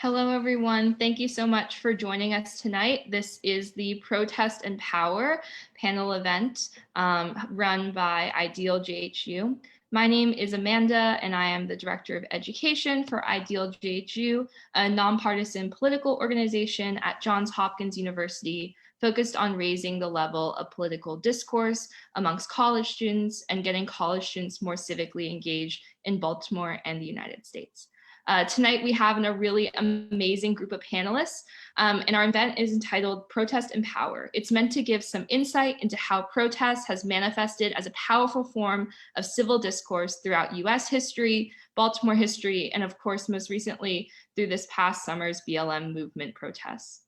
Hello, everyone. Thank you so much for joining us tonight. This is the Protest and Power panel event run by Ideal JHU. My name is Amanda, and I am the Director of Education for Ideal JHU, a nonpartisan political organization at Johns Hopkins University focused on raising the level of political discourse amongst college students and getting college students more civically engaged in Baltimore and the United States. Tonight, we have a really amazing group of panelists, and our event is entitled Protest and Power. It's meant to give some insight into how protest has manifested as a powerful form of civil discourse throughout US history, Baltimore history, and of course, most recently, through this past summer's BLM movement protests.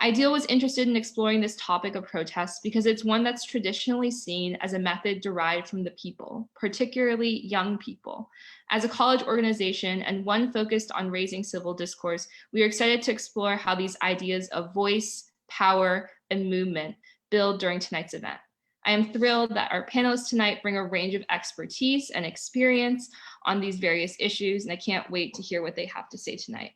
Ideal was interested in exploring this topic of protest because it's one that's traditionally seen as a method derived from the people, particularly young people. As a college organization and one focused on raising civil discourse, we are excited to explore how these ideas of voice, power, and movement build during tonight's event. I am thrilled that our panelists tonight bring a range of expertise and experience on these various issues, and I can't wait to hear what they have to say tonight.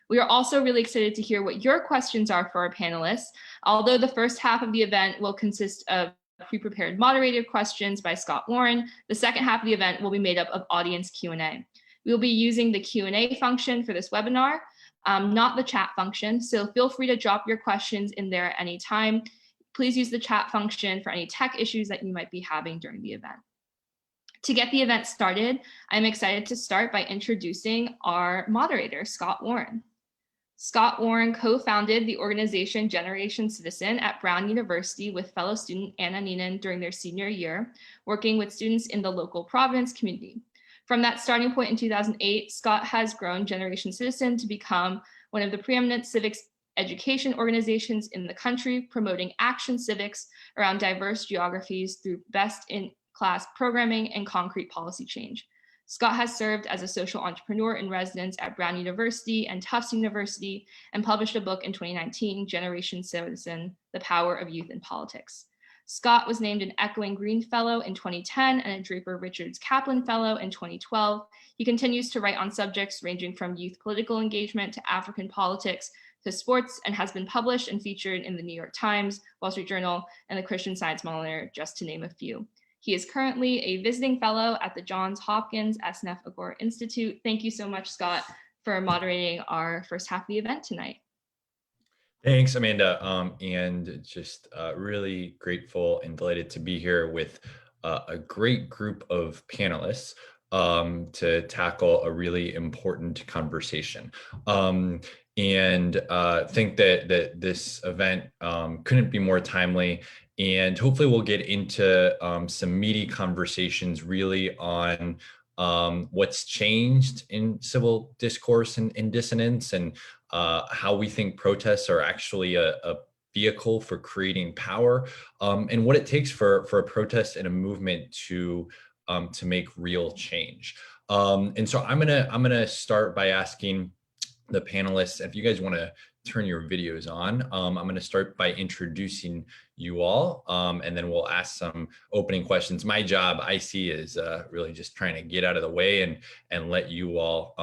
We are also really excited to hear what your questions are for our panelists. Although the first half of the event will consist of pre-prepared moderated questions by Scott Warren, the second half of the event will be made up of audience Q&A. We will be using the Q&A function for this webinar, not the chat function, so feel free to drop your questions in there at any time. Please use the chat function for any tech issues that you might be having during the event. To get the event started, I'm excited to start by introducing our moderator, Scott Warren. Scott Warren co-founded the organization Generation Citizen at Brown University with fellow student Anna Neenan during their senior year, working with students in the local Providence community. From that starting point in 2008, Scott has grown Generation Citizen to become one of the preeminent civics education organizations in the country, promoting action civics around diverse geographies through best-in-class programming and concrete policy change. Scott has served as a social entrepreneur in residence at Brown University and Tufts University and published a book in 2019, Generation Citizen, The Power of Youth in Politics. Scott was named an Echoing Green Fellow in 2010 and a Draper Richards Kaplan Fellow in 2012. He continues to write on subjects ranging from youth political engagement to African politics to sports, and has been published and featured in the New York Times, Wall Street Journal, and the Christian Science Monitor, just to name a few. He is currently a visiting fellow at the Johns Hopkins SNF Agora Institute. Thank you so much, Scott, for moderating our first half of the event tonight. Thanks, Amanda, and just really grateful and delighted to be here with a great group of panelists to tackle a really important conversation. And think that this event couldn't be more timely. And hopefully we'll get into some meaty conversations really on what's changed in civil discourse and dissonance, and how we think protests are actually a vehicle for creating power, and what it takes for a protest and a movement to make real change. And so I'm gonna start by asking the panelists, if you guys want to turn your videos on. I'm going to start by introducing you all, and then we'll ask some opening questions. My job, I see, is really just trying to get out of the way and let you all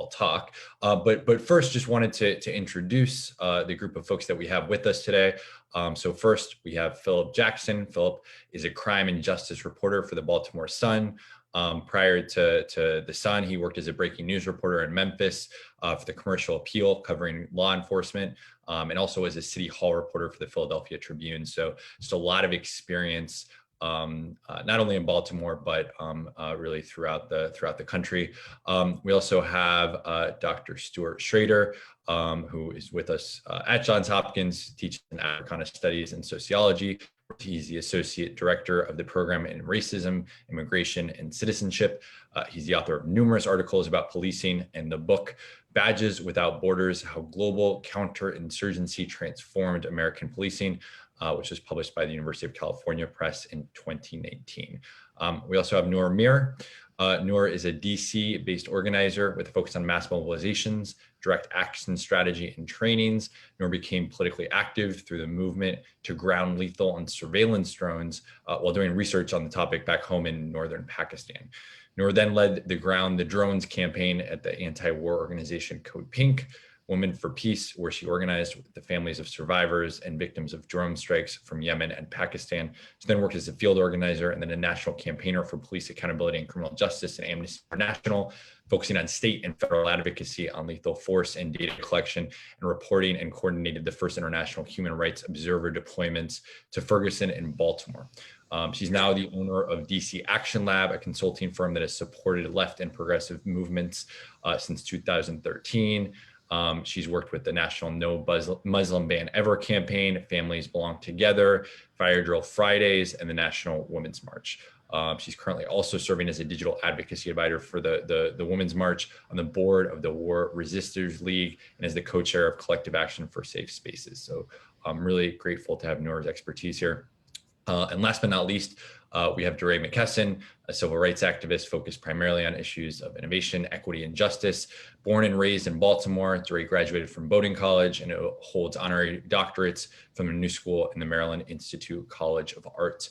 talk. But first, just wanted to introduce the group of folks that we have with us today. So first, we have Philip Jackson. Philip is a crime and justice reporter for the Baltimore Sun. Prior to the Sun, he worked as a breaking news reporter in Memphis for the Commercial Appeal, covering law enforcement, and also as a City Hall reporter for the Philadelphia Tribune. So just a lot of experience, not only in Baltimore, but really throughout the country. We also have Dr. Stuart Schrader, who is with us at Johns Hopkins, teaching Africana Studies and Sociology. He's the Associate Director of the Program in Racism, Immigration, and Citizenship. He's the author of numerous articles about policing and the book Badges Without Borders: How Global Counterinsurgency Transformed American Policing, which was published by the University of California Press in 2019. We also have Noor Mir. Noor is a DC-based organizer with a focus on mass mobilizations, direct action strategy, and trainings. Noor became politically active through the movement to ground lethal and surveillance drones while doing research on the topic back home in northern Pakistan. Noor then led the Ground the Drones campaign at the anti-war organization Code Pink, Women for Peace, where she organized with the families of survivors and victims of drone strikes from Yemen and Pakistan. She then worked as a field organizer and then a national campaigner for police accountability and criminal justice and Amnesty International, focusing on state and federal advocacy on lethal force and data collection and reporting, and coordinated the first international human rights observer deployments to Ferguson and Baltimore. She's now the owner of DC Action Lab, a consulting firm that has supported left and progressive movements since 2013. She's worked with the National No Muslim Ban Ever campaign, Families Belong Together, Fire Drill Fridays, and the National Women's March. She's currently also serving as a digital advocacy advisor for the Women's March, on the board of the War Resisters League, and as the co-chair of Collective Action for Safe Spaces. So I'm really grateful to have Noor's expertise here. And last but not least, we have DeRay Mckesson, a civil rights activist focused primarily on issues of innovation, equity, and justice. Born and raised in Baltimore, DeRay graduated from Bowdoin College and holds honorary doctorates from the New School and the Maryland Institute College of Art.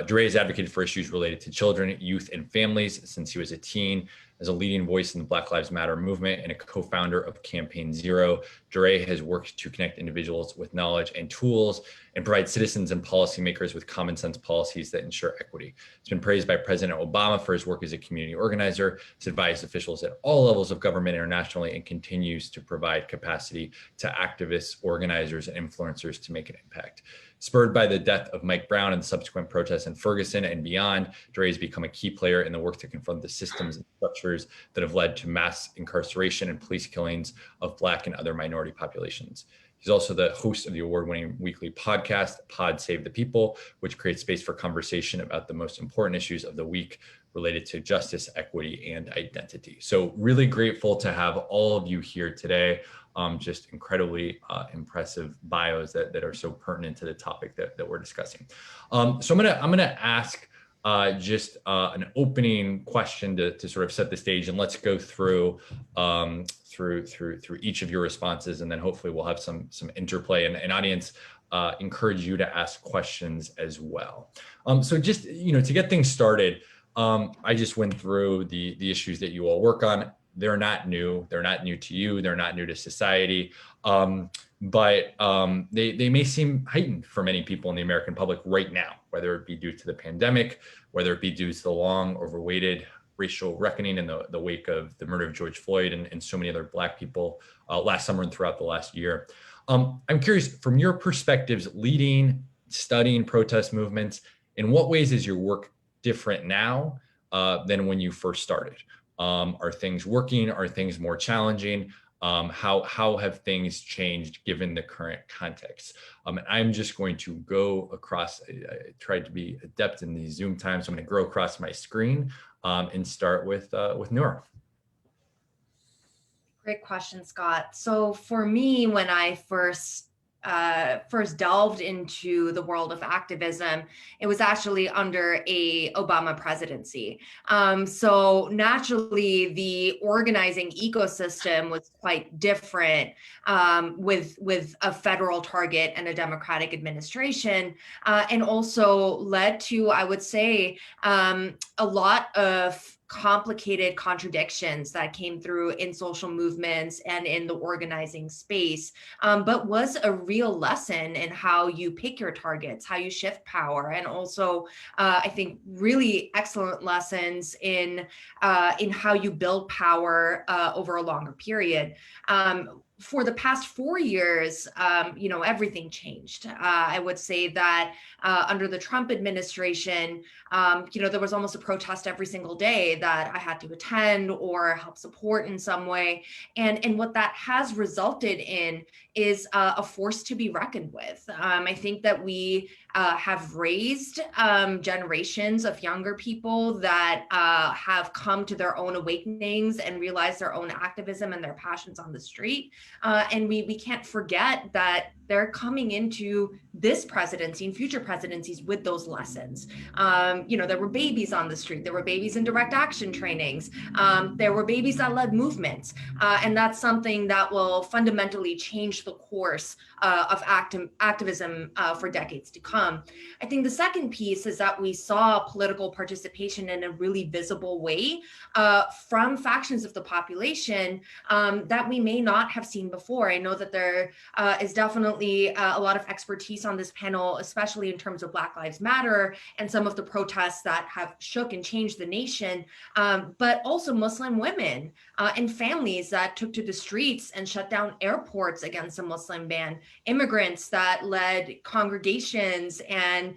DeRay has advocated for issues related to children, youth, and families since he was a teen. As a leading voice in the Black Lives Matter movement and a co-founder of Campaign Zero, DeRay has worked to connect individuals with knowledge and tools and provide citizens and policymakers with common sense policies that ensure equity. He's been praised by President Obama for his work as a community organizer, has advised officials at all levels of government internationally, and continues to provide capacity to activists, organizers, and influencers to make an impact. Spurred by the death of Mike Brown and subsequent protests in Ferguson and beyond, DeRay has become a key player in the work to confront the systems and structures that have led to mass incarceration and police killings of Black and other minority populations. He's also the host of the award-winning weekly podcast, Pod Save the People, which creates space for conversation about the most important issues of the week related to justice, equity, and identity. So really grateful to have all of you here today. Just incredibly impressive bios that are so pertinent to the topic that we're discussing. So I'm gonna ask just an opening question to sort of set the stage, and let's go through through each of your responses, and then hopefully we'll have some interplay, and audience encourage you to ask questions as well. So just to get things started, I just went through the issues that you all work on. They're not new. They're not new to you. They're not new to society. But they may seem heightened for many people in the American public right now, whether it be due to the pandemic, whether it be due to the long overweighted racial reckoning in the wake of the murder of George Floyd and so many other Black people last summer and throughout the last year. I'm curious, from your perspectives, leading, studying protest movements, in what ways is your work different now than when you first started? Are things working? Are things more challenging? How have things changed given the current context? And I'm just going to go across, I tried to be adept in these Zoom times, so I'm going to go across my screen and start with Noor. Great question, Scott. So for me, when I first delved into the world of activism, it was actually under a Obama presidency. So naturally, the organizing ecosystem was quite different with a federal target and a Democratic administration, and also led to, I would say, a lot of complicated contradictions that came through in social movements and in the organizing space, but was a real lesson in how you pick your targets, how you shift power, and also I think really excellent lessons in how you build power over a longer period. For the past 4 years, everything changed. I would say that under the Trump administration, there was almost a protest every single day that I had to attend or help support in some way. And what that has resulted in is a force to be reckoned with. I think that we have raised generations of younger people that have come to their own awakenings and realized their own activism and their passions on the street. And we can't forget that they're coming into this presidency and future presidencies with those lessons. There were babies on the street. There were babies in direct action trainings. There were babies that led movements. And that's something that will fundamentally change the course of activism for decades to come. I think the second piece is that we saw political participation in a really visible way from factions of the population that we may not have seen before. I know that there is definitely a lot of expertise on this panel, especially in terms of Black Lives Matter and some of the protests that have shook and changed the nation, but also Muslim women and families that took to the streets and shut down airports against a Muslim ban, immigrants that led congregations and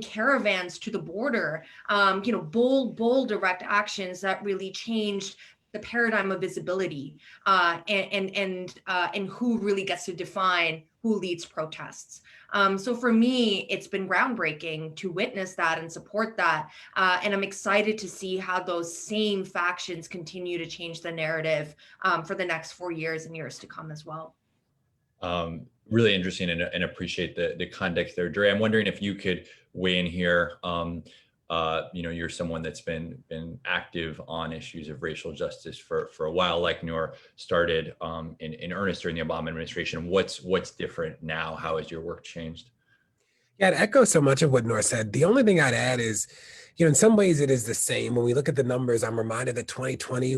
caravans to the border, bold direct actions that really changed the paradigm of visibility and who really gets to define who leads protests. So for me, it's been groundbreaking to witness that and support that. And I'm excited to see how those same factions continue to change the narrative for the next 4 years and years to come as well. Really interesting and appreciate the context there. DeRay, I'm wondering if you could weigh in here. You're someone that's been active on issues of racial justice for a while, like Noor started in earnest during the Obama administration. What's different now? How has your work changed? Yeah, I'd echo so much of what Noor said. The only thing I'd add is, in some ways it is the same. When we look at the numbers, I'm reminded that 2020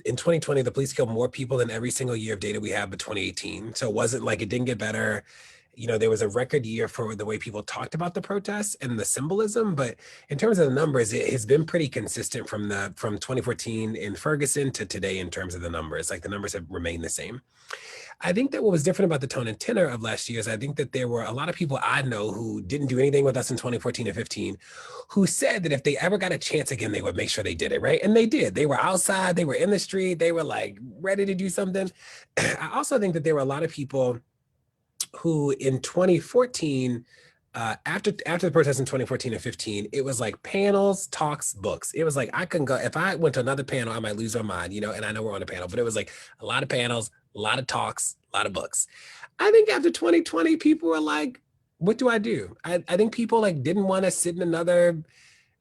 in 2020, the police killed more people than every single year of data we have, but 2018. So it wasn't like it didn't get better. There was a record year for the way people talked about the protests and the symbolism, but in terms of the numbers, it has been pretty consistent from 2014 in Ferguson to today in terms of the numbers. Like the numbers have remained the same. I think that what was different about the tone and tenor of last year is I think that there were a lot of people I know who didn't do anything with us in 2014 and 15, who said that if they ever got a chance again, they would make sure they did it, right? And they did. They were outside, they were in the street, they were like ready to do something. I also think that there were a lot of people who in 2014, after the protests in 2014 and 15, it was like panels, talks, books. It was like, I couldn't go, if I went to another panel, I might lose my mind, and I know we're on a panel, but it was like a lot of panels, a lot of talks, a lot of books. I think after 2020, people were like, what do I do? I think people like didn't want to sit in another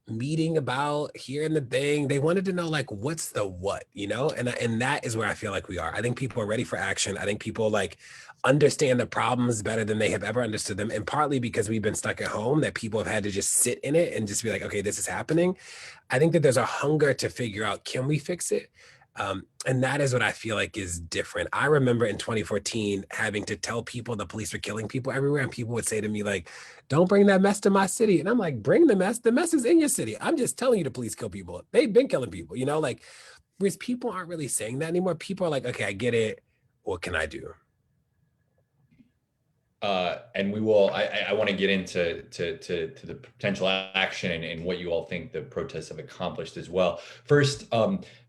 meeting about hearing the thing. They wanted to know like, what's the what, and that is where I feel like we are. I think people are ready for action. I think people like understand the problems better than they have ever understood them. And partly because we've been stuck at home, that people have had to just sit in it and just be like, okay, this is happening. I think that there's a hunger to figure out, can we fix it? And that is what I feel like is different. I remember in 2014 having to tell people the police were killing people everywhere, and people would say to me like, don't bring that mess to my city. And I'm like, bring the mess is in your city. I'm just telling you the police kill people. They've been killing people, whereas people aren't really saying that anymore. People are like, okay, I get it. What can I do? And we will, I want to get into the potential action and what you all think the protests have accomplished as well. First,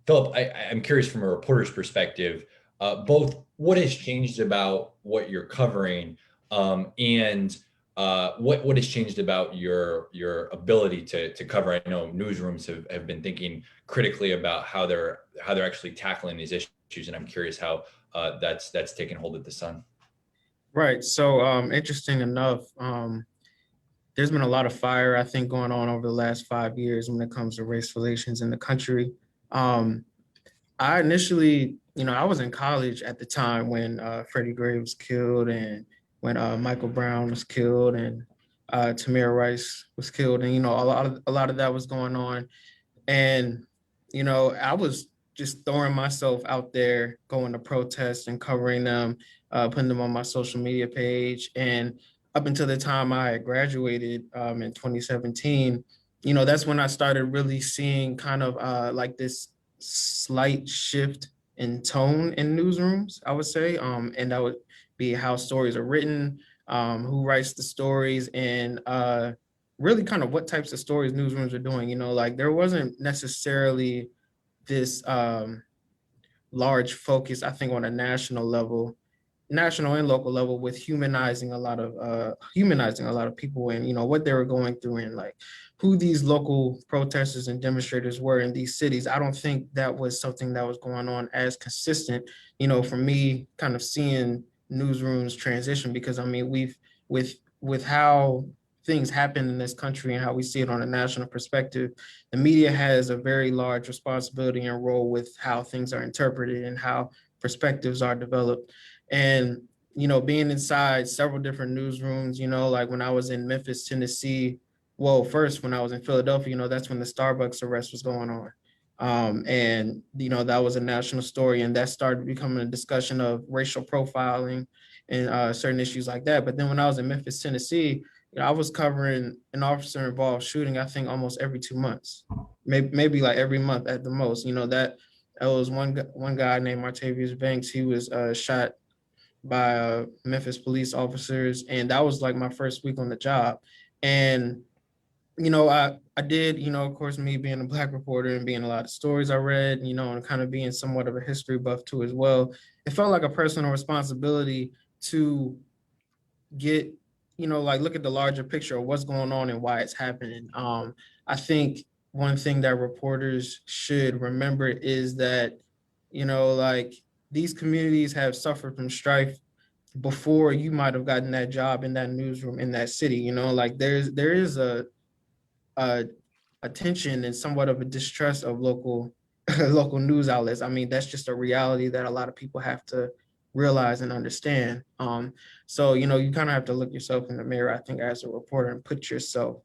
Philip, I'm curious from a reporter's perspective, both what has changed about what you're covering and what has changed about your ability to cover. I know newsrooms have been thinking critically about how they're actually tackling these issues, and I'm curious how that's taken hold at the Sun. Right. So interesting enough, there's been a lot of fire, I think, going on over the last 5 years when it comes to race relations in the country. I initially, I was in college at the time when Freddie Gray was killed and when Michael Brown was killed and Tamir Rice was killed. And, a lot of that was going on. And, I was just throwing myself out there, going to protests and covering them, putting them on my social media page. And up until the time I had graduated in 2017, that's when I started really seeing kind of like this slight shift in tone in newsrooms, I would say. And that would be how stories are written, who writes the stories, and really kind of what types of stories newsrooms are doing. Like there wasn't necessarily this large focus, I think, on a national level national and local level with humanizing a lot of people and, you know, what they were going through and like who these local protesters and demonstrators were in these cities. I don't think that was something that was going on as consistent, you know, for me kind of seeing newsrooms transition, because I mean, with how things happen in this country and how we see it on a national perspective, the media has a very large responsibility and role with how things are interpreted and how perspectives are developed. And, you know, being inside several different newsrooms, you know, like when I was in Memphis, Tennessee, well, first when I was in Philadelphia, you know, that's when the Starbucks arrest was going on. And, you know, that was a national story, and that started becoming a discussion of racial profiling and certain issues like that. But then when I was in Memphis, Tennessee, you know, I was covering an officer involved shooting, I think almost every 2 months, maybe like every month at the most. You know, that was one guy named Martavius Banks. He was shot by Memphis police officers. And that was like my first week on the job. And, you know, I did, you know, of course, me being a Black reporter and being a lot of stories I read, you know, and kind of being somewhat of a history buff too as well, it felt like a personal responsibility to get, you know, like look at the larger picture of what's going on and why it's happening. I think one thing that reporters should remember is that, you know, like these communities have suffered from strife before you might have gotten that job in that newsroom in that city. You know, like there is a tension and somewhat of a distrust of local local news outlets. I mean, that's just a reality that a lot of people have to realize and understand. So, you know, you kind of have to look yourself in the mirror, I think, as a reporter and put yourself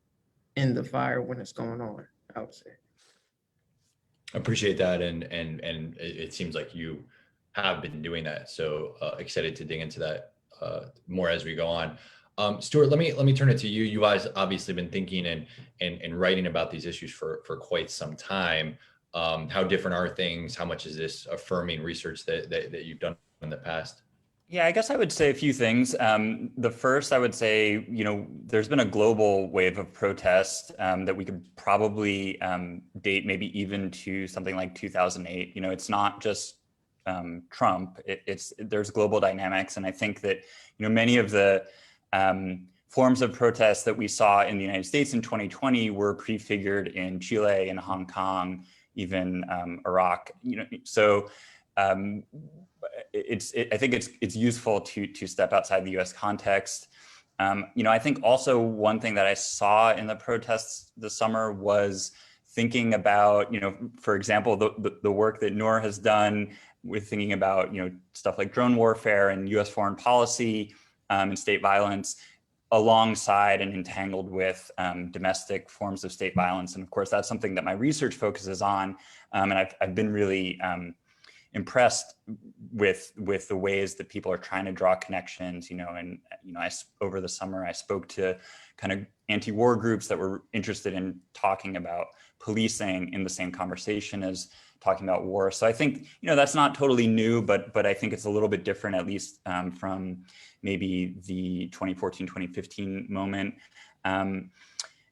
in the fire when it's going on, I would say. Appreciate that, and it seems like you have been doing that. So excited to dig into that more as we go on. Stuart, let me turn it to you. You guys obviously been thinking and writing about these issues for quite some time. How different are things? How much is this affirming research that you've done in the past? Yeah, I guess I would say a few things. The first, I would say, you know, there's been a global wave of protest that we could probably date maybe even to something like 2008. You know, it's not just Trump. There's global dynamics, and I think that, you know, many of the forms of protest that we saw in the United States in 2020 were prefigured in Chile and Hong Kong, even Iraq. You know, so. I think it's useful to step outside the U.S. context. You know, I think also one thing that I saw in the protests this summer was thinking about, you know, for example, the work that Noor has done with thinking about, you know, stuff like drone warfare and U.S. foreign policy and state violence, alongside and entangled with domestic forms of state violence. And of course, that's something that my research focuses on, and I've been really impressed with the ways that people are trying to draw connections, you know, and, you know, over the summer, I spoke to kind of anti-war groups that were interested in talking about policing in the same conversation as talking about war. So I think, you know, that's not totally new, but I think it's a little bit different, at least from maybe the 2014, 2015 moment. And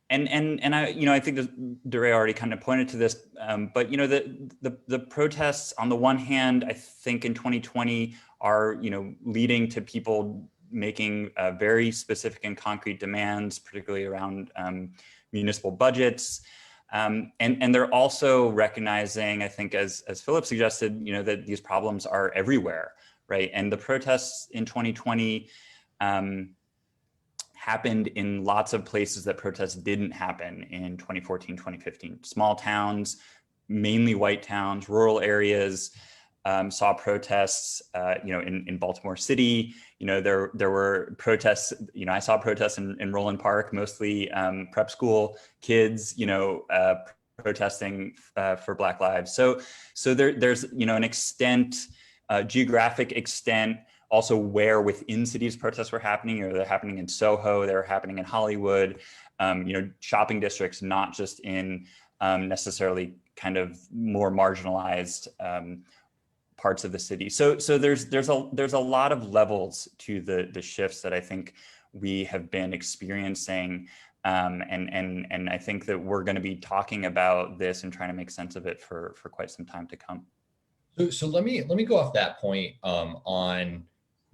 I, you know, I think that DeRay already kind of pointed to this, but, you know, the protests on the one hand, I think in 2020 are, you know, leading to people making very specific and concrete demands, particularly around municipal budgets. And they're also recognizing, I think, as Philip suggested, you know, that these problems are everywhere, right? And the protests in 2020 happened in lots of places that protests didn't happen in 2014, 2015. Small towns, mainly white towns, rural areas saw protests, you know, in Baltimore City. You know, there were protests, you know, I saw protests in Roland Park, mostly prep school kids, you know, protesting for Black lives. So there's, you know, an extent, geographic extent, also where within cities protests were happening. You know, they're happening in Soho, they're happening in Hollywood, you know, shopping districts, not just in necessarily kind of more marginalized parts of the city. So there's a lot of levels to the shifts that I think we have been experiencing, and I think that we're going to be talking about this and trying to make sense of it for quite some time to come. So let me go off that point on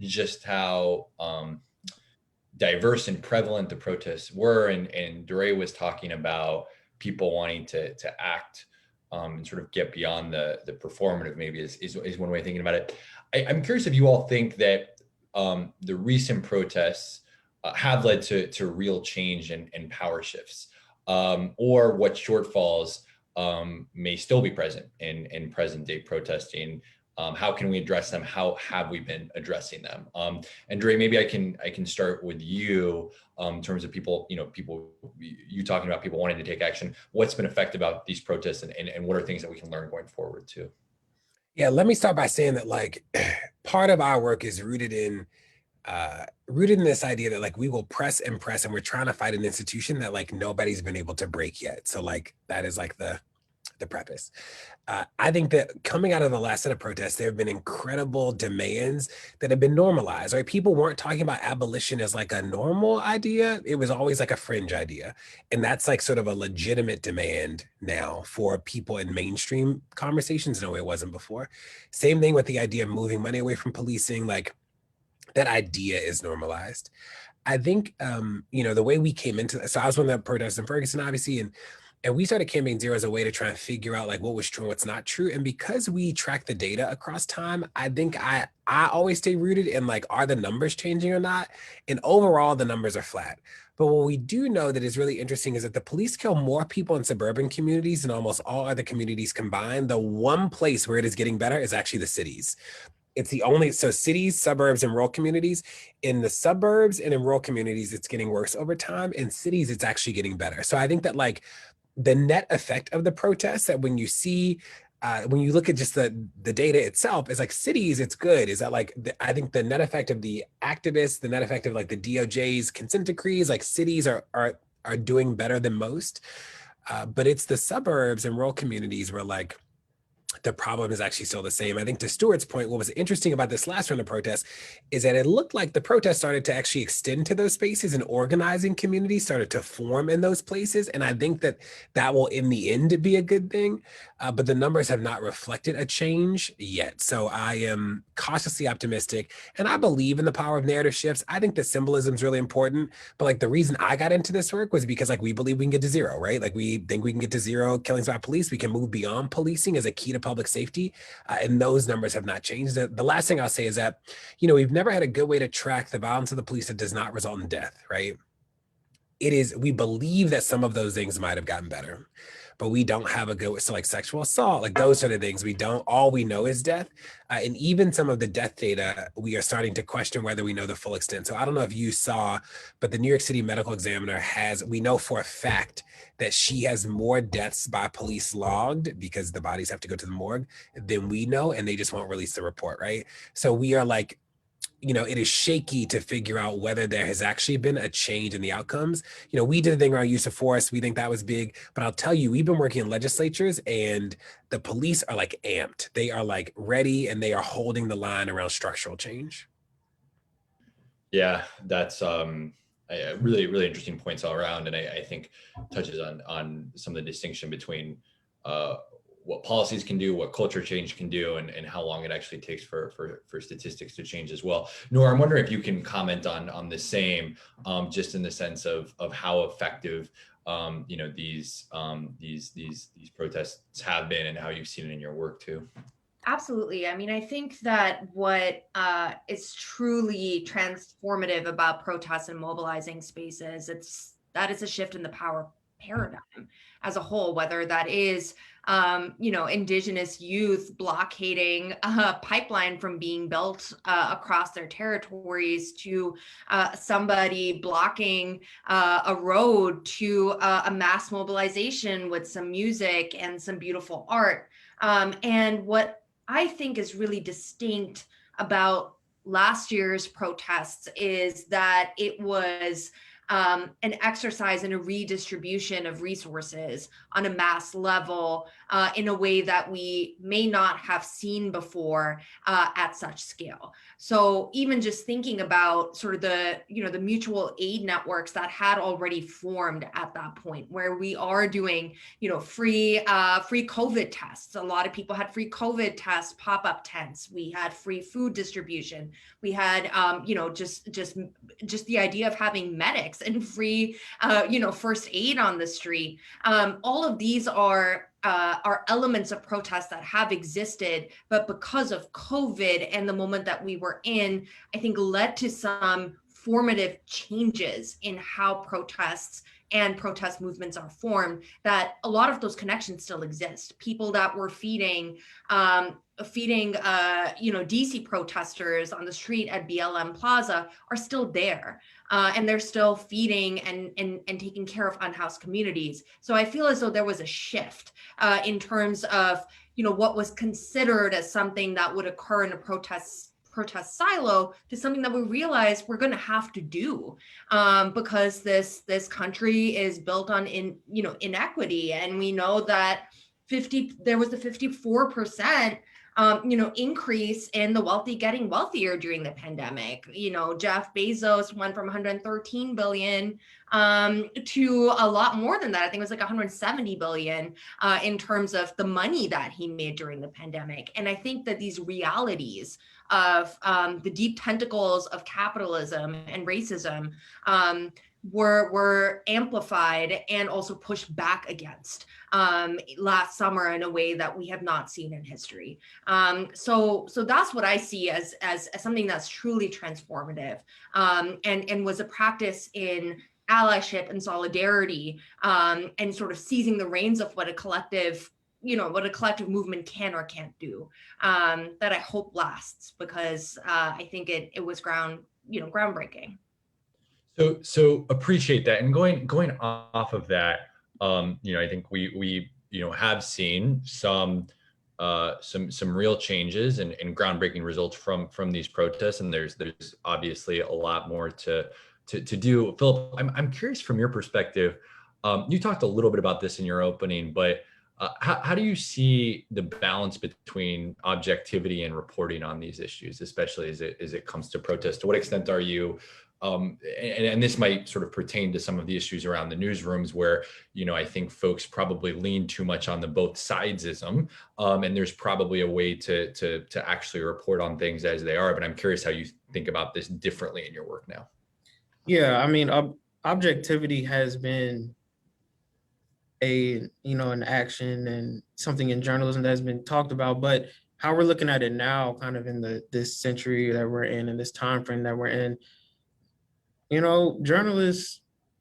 just how diverse and prevalent the protests were. And DeRay was talking about people wanting to act and sort of get beyond the performative, maybe is one way of thinking about it. I'm curious if you all think that the recent protests have led to real change and power shifts, or what shortfalls may still be present in present day protesting. How can we address them? How have we been addressing them? And DeRay, maybe I can start with you in terms of people, you talking about people wanting to take action. What's been effective about these protests, and what are things that we can learn going forward too? Yeah, let me start by saying that like part of our work is rooted in this idea that like we will press and press, and we're trying to fight an institution that like nobody's been able to break yet. So like that is like the preface. I think that coming out of the last set of protests, there have been incredible demands that have been normalized, right? People weren't talking about abolition as like a normal idea. It was always like a fringe idea. And that's like sort of a legitimate demand now for people in mainstream conversations in a way it wasn't before. Same thing with the idea of moving money away from policing, like that idea is normalized. I think, the way we came into so I was one of the protests in Ferguson, obviously, and we started Campaign Zero as a way to try and figure out like what was true and what's not true. And because we track the data across time, I think I always stay rooted in like, are the numbers changing or not? And overall, the numbers are flat. But what we do know that is really interesting is that the police kill more people in suburban communities than almost all other communities combined. The one place where it is getting better is actually the cities. It's the only, so cities, suburbs, and rural communities. In the suburbs and in rural communities, it's getting worse over time. In cities, it's actually getting better. So I think that like the net effect of the protests, that when you see, when you look at just the data itself, is like cities, it's good. Is that like, I think the net effect of the activists, the net effect of like the DOJ's consent decrees, like cities are doing better than most. But it's the suburbs and rural communities where like, the problem is actually still the same. I think to Stuart's point, what was interesting about this last round of protests is that it looked like the protests started to actually extend to those spaces, and organizing communities started to form in those places. And I think that that will in the end be a good thing, but the numbers have not reflected a change yet. So I am cautiously optimistic, and I believe in the power of narrative shifts. I think that symbolism is really important, but like the reason I got into this work was because like we believe we can get to zero, right? Like we think we can get to zero killings by police. We can move beyond policing as a key to public safety, and those numbers have not changed. The last thing I'll say is that, we've never had a good way to track the violence of the police that does not result in death, right? We believe that some of those things might have gotten better, but we don't have a good, so like sexual assault, like those sort of things, all we know is death. And even some of the death data, we are starting to question whether we know the full extent. So I don't know if you saw, but the New York City Medical Examiner we know for a fact that she has more deaths by police logged, because the bodies have to go to the morgue, than we know, and they just won't release the report, right? So we are like, it is shaky to figure out whether there has actually been a change in the outcomes. We did a thing around use of force. We think that was big, but I'll tell you, we've been working in legislatures, and the police are like amped. They are like ready, and they are holding the line around structural change. Yeah, that's really, really interesting points all around. And I think touches on some of the distinction between what policies can do, what culture change can do, and how long it actually takes for statistics to change as well. Noor, I'm wondering if you can comment on the same, just in the sense of how effective these protests have been, and how you've seen it in your work too. Absolutely. I mean, I think that what is truly transformative about protests and mobilizing spaces, that is a shift in the power paradigm as a whole, whether that is, indigenous youth blockading a pipeline from being built across their territories, to somebody blocking a road, to a mass mobilization with some music and some beautiful art. And what I think is really distinct about last year's protests is that it was an exercise in a redistribution of resources on a mass level in a way that we may not have seen before at such scale. So even just thinking about sort of the mutual aid networks that had already formed at that point, where we are doing free COVID tests. A lot of people had free COVID tests, pop-up tents. We had free food distribution. We had just the idea of having medics and free first aid on the street. All of these are elements of protest that have existed, but because of COVID and the moment that we were in, I think led to some formative changes in how protests and protest movements are formed, that a lot of those connections still exist. People that were feeding DC protesters on the street at BLM Plaza are still there. And they're still feeding and taking care of unhoused communities. So I feel as though there was a shift in terms of what was considered as something that would occur in a protest silo to something that we realize we're going to have to do because this country is built on inequity, and we know that there was the 54% increase in the wealthy getting wealthier during the pandemic. Jeff Bezos went from 113 billion to a lot more than that. I think it was like 170 billion in terms of the money that he made during the pandemic. And I think that these realities of the deep tentacles of capitalism and racism were amplified and also pushed back against last summer in a way that we have not seen in history. So that's what I see as something that's truly transformative and was a practice in allyship and solidarity and sort of seizing the reins of what a collective movement can or can't do, that I hope lasts, because I think it was groundbreaking. So appreciate that. And going off of that, I think we have seen some real changes and groundbreaking results from these protests, and there's obviously a lot more to do. Philip, I'm curious from your perspective. You talked a little bit about this in your opening, but how do you see the balance between objectivity and reporting on these issues, especially as it comes to protest? To what extent are you and this might sort of pertain to some of the issues around the newsrooms where, I think folks probably lean too much on the both sidesism, and there's probably a way to actually report on things as they are. But I'm curious how you think about this differently in your work now. Yeah, I mean, objectivity has been an action and something in journalism that has been talked about, but how we're looking at it now, kind of in this century that we're in this time frame that we're in, journalists,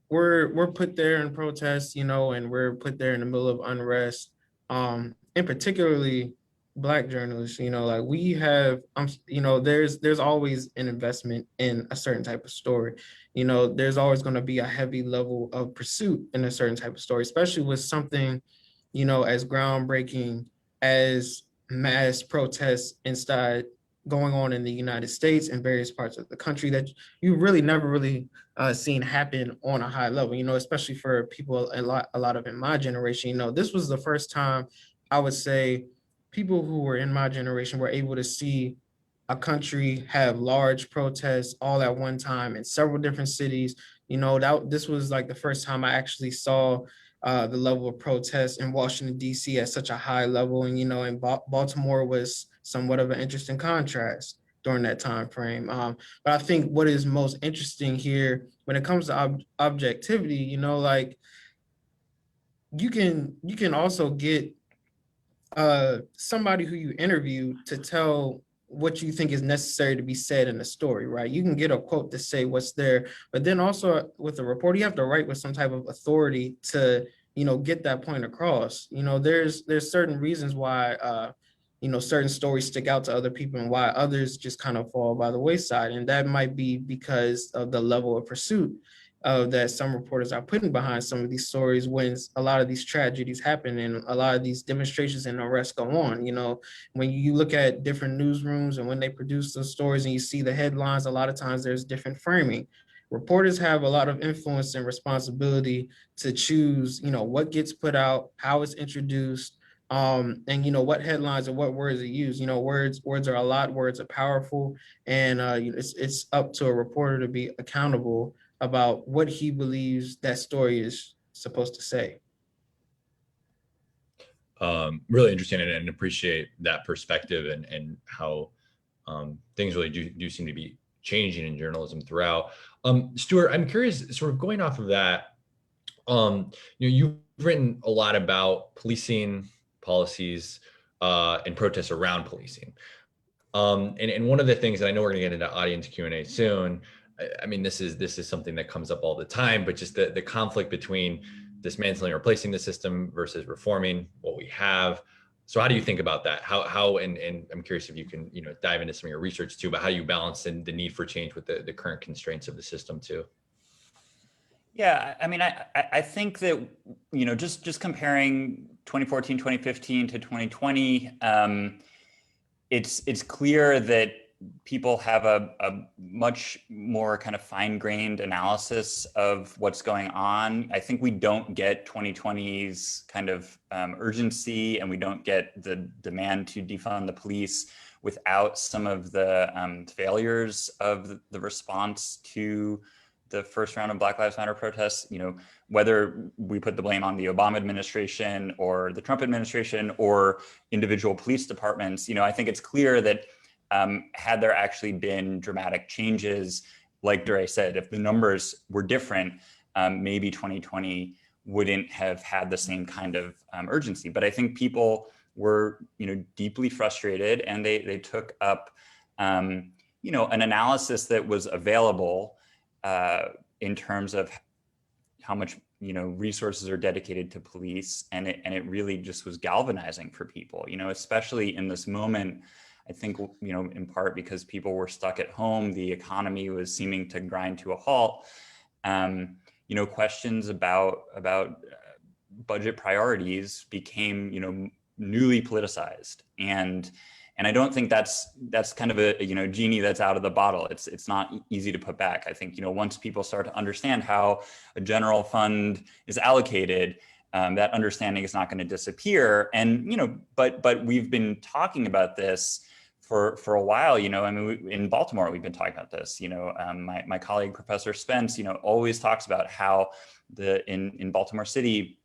we're put there in protest, and we're put there in the middle of unrest, and particularly Black journalists, like we have, there's always an investment in a certain type of story. There's always going to be a heavy level of pursuit in a certain type of story, especially with something, as groundbreaking as mass protests inside going on in the United States and various parts of the country that you really never really seen happen on a high level, especially for people a lot of in my generation. This was the first time I would say people who were in my generation were able to see a country have large protests all at one time in several different cities. This was like the first time I actually saw the level of protests in Washington, D.C. at such a high level. And, and Baltimore was somewhat of an interesting contrast during that time frame. But I think what is most interesting here when it comes to objectivity, like you can also get somebody who you interview to tell what you think is necessary to be said in the story, right? You can get a quote to say what's there, but then also with a reporter, you have to write with some type of authority to, get that point across. There's certain reasons why, certain stories stick out to other people and why others just kind of fall by the wayside. And that might be because of the level of pursuit that some reporters are putting behind some of these stories when a lot of these tragedies happen and a lot of these demonstrations and arrests go on. When you look at different newsrooms and when they produce those stories and you see the headlines, a lot of times there's different framing. reporters have a lot of influence and responsibility to choose, what gets put out, how it's introduced, and what headlines and what words are used. Words are a lot, words are powerful, and it's up to a reporter to be accountable about what he believes that story is supposed to say. Really interesting, and appreciate that perspective and how things really do seem to be changing in journalism throughout. Stuart, I'm curious, sort of going off of that, you've written a lot about policing policies and protests around policing. And one of the things that I know we're going to get into audience Q&A soon, I mean, this is something that comes up all the time, but just the conflict between dismantling or replacing the system versus reforming what we have. So how do you think about that? How and I'm curious if you can dive into some of your research too, but how you balance the need for change with the current constraints of the system too? Yeah, I mean, I think that just comparing 2014, 2015 to 2020, it's clear that people have a much more kind of fine-grained analysis of what's going on. I think we don't get 2020's kind of urgency, and we don't get the demand to defund the police without some of the failures of the response to the first round of Black Lives Matter protests. Whether we put the blame on the Obama administration or the Trump administration or individual police departments, I think it's clear that had there actually been dramatic changes, like DeRay said, if the numbers were different, maybe 2020 wouldn't have had the same kind of urgency. But I think people were, deeply frustrated, and they took up, an analysis that was available in terms of how much resources are dedicated to police, and it really just was galvanizing for people, especially in this moment. I think, in part because people were stuck at home, the economy was seeming to grind to a halt. Questions about budget priorities became, newly politicized, and I don't think that's kind of a genie that's out of the bottle. It's not easy to put back. I think once people start to understand how a general fund is allocated, that understanding is not going to disappear. And but we've been talking about this for a while. I mean, in Baltimore, we've been talking about this. My colleague Professor Spence, always talks about how in Baltimore City,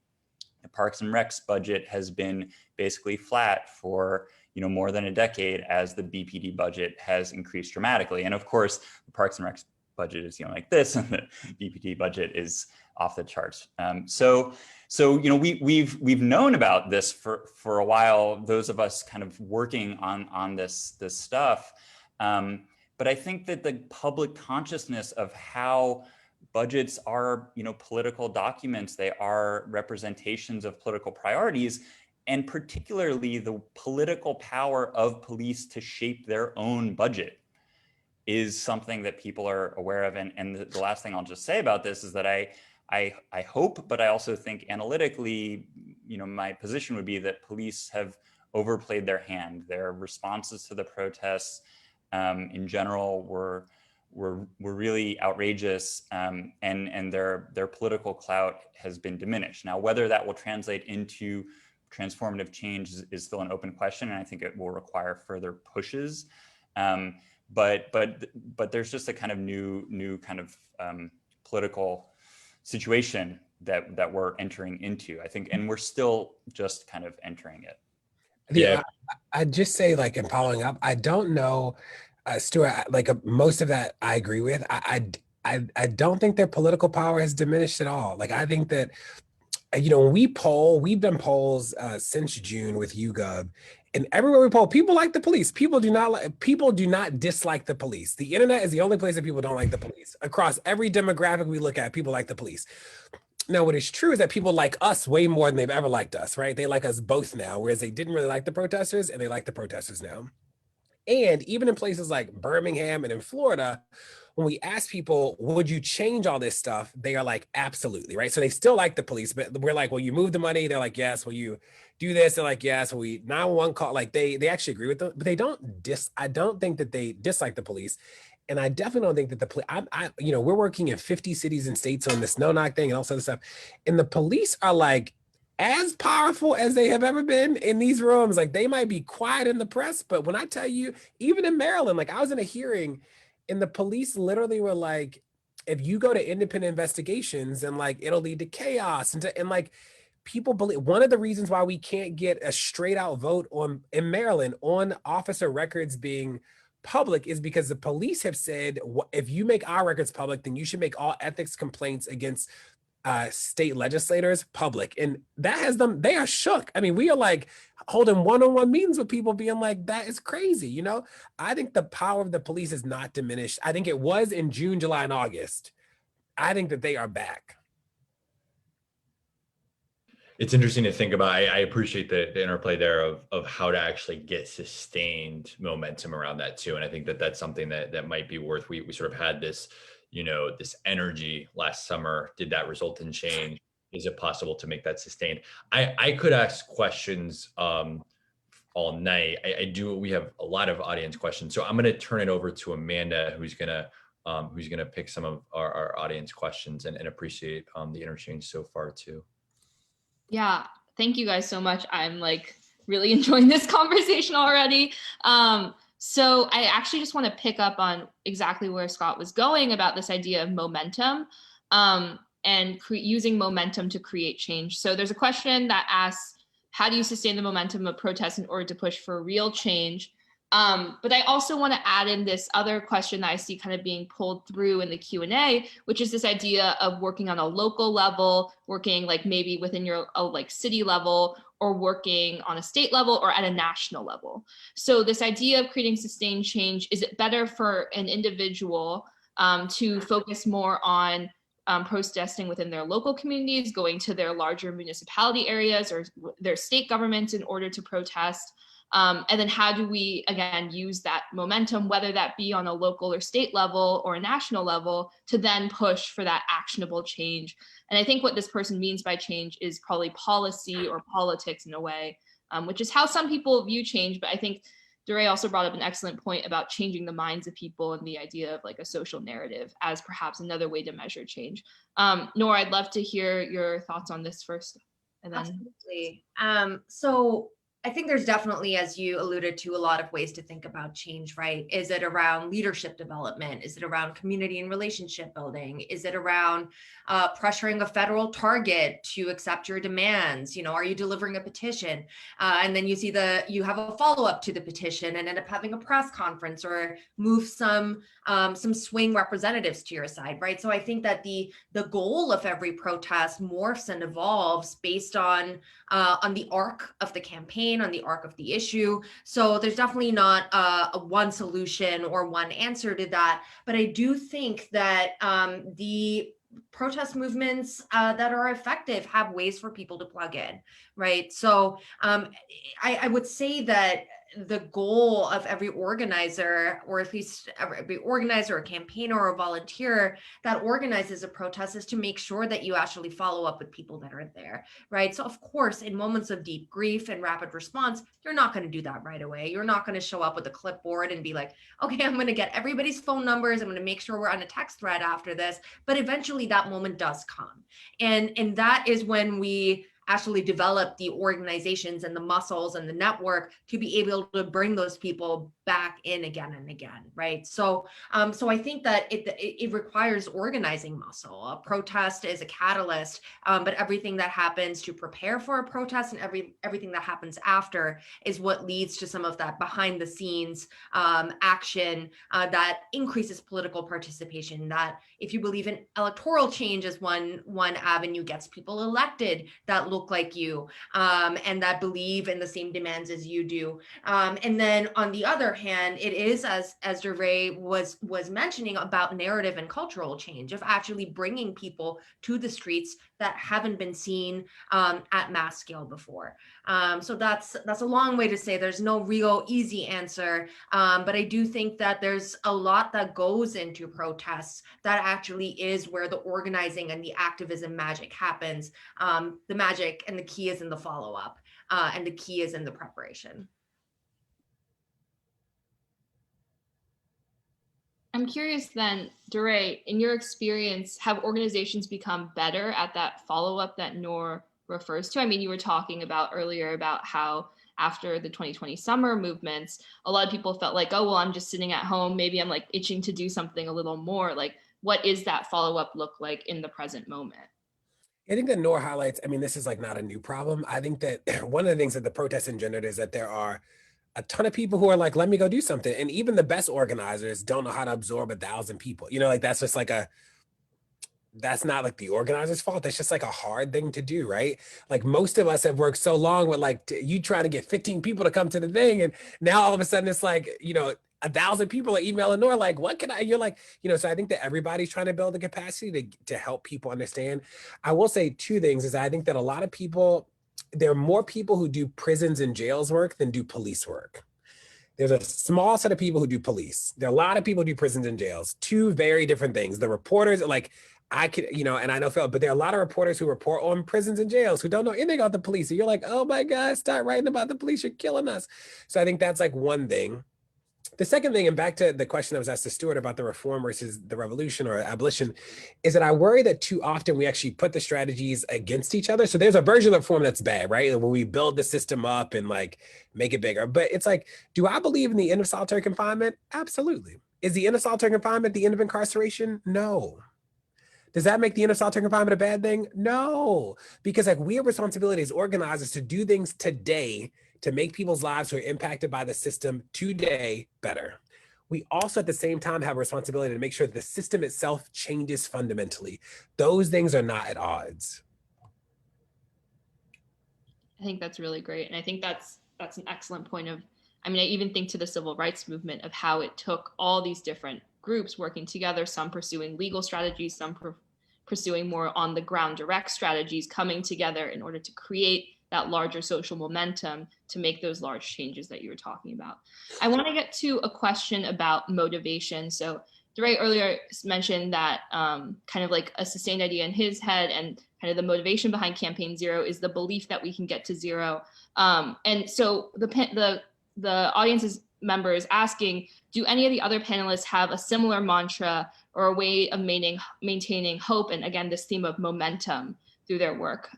the Parks and Rec's budget has been basically flat for more than a decade, as the BPD budget has increased dramatically. And of course, the Parks and Rec's budget is like this, and the BPD budget is off the charts. So we've known about this for a while, those of us kind of working on this stuff. But I think that the public consciousness of how budgets are political documents, they are representations of political priorities, and particularly the political power of police to shape their own budget, is something that people are aware of. And the last thing I'll just say about this is that I hope, but I also think analytically, my position would be that police have overplayed their hand. Their responses to the protests in general were really outrageous, and their political clout has been diminished. Now, whether that will translate into transformative change is still an open question, and I think it will require further pushes. But there's just a kind of new kind of political situation that we're entering into, I think, and we're still just kind of entering it. Yeah, I'd just say, like, in following up, I don't know, Stuart, most of that I agree with. I don't think their political power has diminished at all. Like, I think that, when we've done polls since June with YouGov, and everywhere we poll, people like the police. People do not dislike the police. The internet is the only place that people don't like the police. Across every demographic we look at, people like the police. Now, what is true is that people like us way more than they've ever liked us, right? They like us both now, whereas they didn't really like the protesters, and they like the protesters now. And even in places like Birmingham and in Florida, when we ask people, would you change all this stuff? They are like, absolutely, right? So they still like the police, but we're like, well, you move the money? They're like, yes. Will you do this? They're like, yes. Will we 911 call? Like, they actually agree with them, but I don't think that they dislike the police. And I definitely don't think that we're working in 50 cities and states on this no-knock thing and all this other stuff. And the police are like as powerful as they have ever been in these rooms. Like they might be quiet in the press, but when I tell you, even in Maryland, like I was in a hearing and the police literally were like, if you go to independent investigations and like, it'll lead to chaos and like, people believe one of the reasons why we can't get a straight out vote in Maryland on officer records being public is because the police have said, if you make our records public, then you should make all ethics complaints against state legislators public. And that has them, they are shook. I mean, we are like holding one-on-one meetings with people being like, that is crazy. You know, I think the power of the police is not diminished. I think it was in June, July, and August. I think that they are back. It's interesting to think about. I appreciate the interplay there of how to actually get sustained momentum around that too. And I think that that's something that might be worth, we sort of had this, this energy last summer. Did that result in change? Is it possible to make that sustained? I could ask questions all night. We have a lot of audience questions. So I'm going to turn it over to Amanda, who's going to pick some of our audience questions and appreciate the interchange so far too. Yeah, thank you guys so much. I'm like really enjoying this conversation already. So I actually just want to pick up on exactly where Scott was going about this idea of momentum and using momentum to create change. So there's a question that asks, how do you sustain the momentum of protests in order to push for real change? But I also want to add in this other question that I see kind of being pulled through in the Q&A, which is this idea of working on a local level, working like maybe within your like city level, or working on a state level or at a national level. So this idea of creating sustained change, is it better for an individual to focus more on protesting within their local communities, going to their larger municipality areas or their state governments in order to protest? And then how do we, again, use that momentum, whether that be on a local or state level or a national level, to then push for that actionable change? And I think what this person means by change is probably policy or politics in a way, which is how some people view change. But I think DeRay also brought up an excellent point about changing the minds of people and the idea of like a social narrative as perhaps another way to measure change. Noor, I'd love to hear your thoughts on this first. And then Absolutely. So I think there's definitely, as you alluded to, a lot of ways to think about change, right? Is it around leadership development? Is it around community and relationship building? Is it around pressuring a federal target to accept your demands? Are you delivering a petition? And then you have a follow-up to the petition and end up having a press conference or move some swing representatives to your side, right? So I think that the goal of every protest morphs and evolves based on the arc of the campaign, on the arc of the issue. So there's definitely not a one solution or one answer to that. But I do think that the protest movements that are effective have ways for people to plug in, right? So I would say that the goal of every organizer, or at least every organizer, a campaigner, or a volunteer that organizes a protest, is to make sure that you actually follow up with people that are there, right? So of course, in moments of deep grief and rapid response, you're not going to do that right away. You're not going to show up with a clipboard and be like, okay, I'm going to get everybody's phone numbers. I'm going to make sure we're on a text thread after this. But eventually that moment does come. And that is when we actually develop the organizations and the muscles and the network to be able to bring those people back in again and again, right? So I think that it requires organizing muscle. A protest is a catalyst, but everything that happens to prepare for a protest and everything that happens after is what leads to some of that behind the scenes action that increases political participation. That, if you believe in electoral change as one avenue, gets people elected that look like you and that believe in the same demands as you do. And then on the other hand, it is, as DeRay was mentioning, about narrative and cultural change, of actually bringing people to the streets that haven't been seen at mass scale before. So that's a long way to say there's no real easy answer, but I do think that there's a lot that goes into protests that actually is where the organizing and the activism magic happens. The magic and the key is in the follow-up, and the key is in the preparation. I'm curious then, DeRay, in your experience, have organizations become better at that follow-up that Noor refers to? I mean, you were talking about earlier about how after the 2020 summer movements, a lot of people felt like, oh, well, I'm just sitting at home. Maybe I'm like itching to do something a little more. Like, what is that follow-up look like in the present moment? I think that Noor highlights, I mean, this is like not a new problem. I think that one of the things that the protests engendered is that there are a ton of people who are like, let me go do something. And even the best organizers don't know how to absorb 1,000 people. You know, like that's just like that's not like the organizer's fault. That's just like a hard thing to do, right? Like most of us have worked so long with like, you try to get 15 people to come to the thing. And now all of a sudden it's like, 1,000 people are emailing Noor, like, what can I, you're like, so I think that everybody's trying to build the capacity to help people understand. I will say two things is I think that a lot of people, there are more people who do prisons and jails work than do police work. There's a small set of people who do police. There are a lot of people who do prisons and jails. Two very different things. The reporters, like I could, and I know Phil, but there are a lot of reporters who report on prisons and jails who don't know anything about the police. And you're like, oh my God, start writing about the police. You're killing us. So I think that's like one thing. The second thing, and back to the question that was asked to Stuart about the reform versus the revolution or abolition, is that I worry that too often we actually put the strategies against each other. So there's a version of reform that's bad, right? When we build the system up and like make it bigger. But it's like, do I believe in the end of solitary confinement? Absolutely. Is the end of solitary confinement the end of incarceration? No. Does that make the end of solitary confinement a bad thing? No, because like we have responsibility as organizers to do things today to make people's lives who are impacted by the system today better. We also at the same time have a responsibility to make sure that the system itself changes fundamentally. Those things are not at odds. I think that's really great. And I think that's an excellent point of, I mean, I even think to the civil rights movement of how it took all these different groups working together, some pursuing legal strategies, some pursuing more on the ground direct strategies, coming together in order to create that larger social momentum to make those large changes that you were talking about. I want to get to a question about motivation. So DeRay earlier mentioned that kind of like a sustained idea in his head and kind of the motivation behind Campaign Zero is the belief that we can get to zero. And so the audience's member is asking, do any of the other panelists have a similar mantra or a way of maintaining hope? And again, this theme of momentum through their work.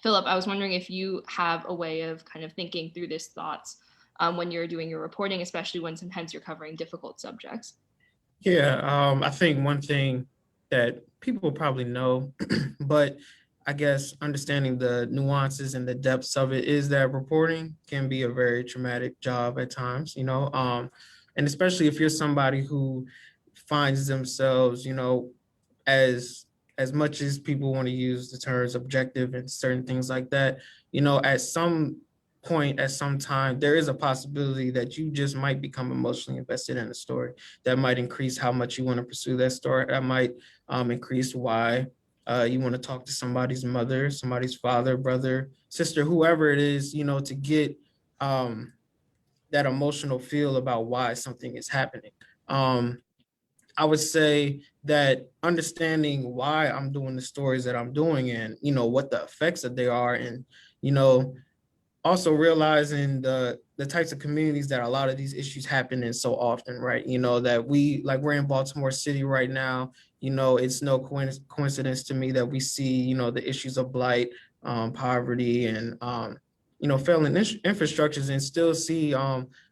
Philip, I was wondering if you have a way of kind of thinking through these thoughts when you're doing your reporting, especially when sometimes you're covering difficult subjects. Yeah, I think one thing that people probably know, but I guess understanding the nuances and the depths of it is that reporting can be a very traumatic job at times, and especially if you're somebody who finds themselves, as much as people want to use the terms objective and certain things like that, at some point, at some time, there is a possibility that you just might become emotionally invested in a story. That might increase how much you want to pursue that story. That might increase why you want to talk to somebody's mother, somebody's father, brother, sister, whoever it is, to get that emotional feel about why something is happening. I would say that understanding why I'm doing the stories that I'm doing and, what the effects that they are and, also realizing the types of communities that a lot of these issues happen in so often, right? That we're in Baltimore City right now, it's no coincidence to me that we see, the issues of blight, poverty and, failing infrastructures and still see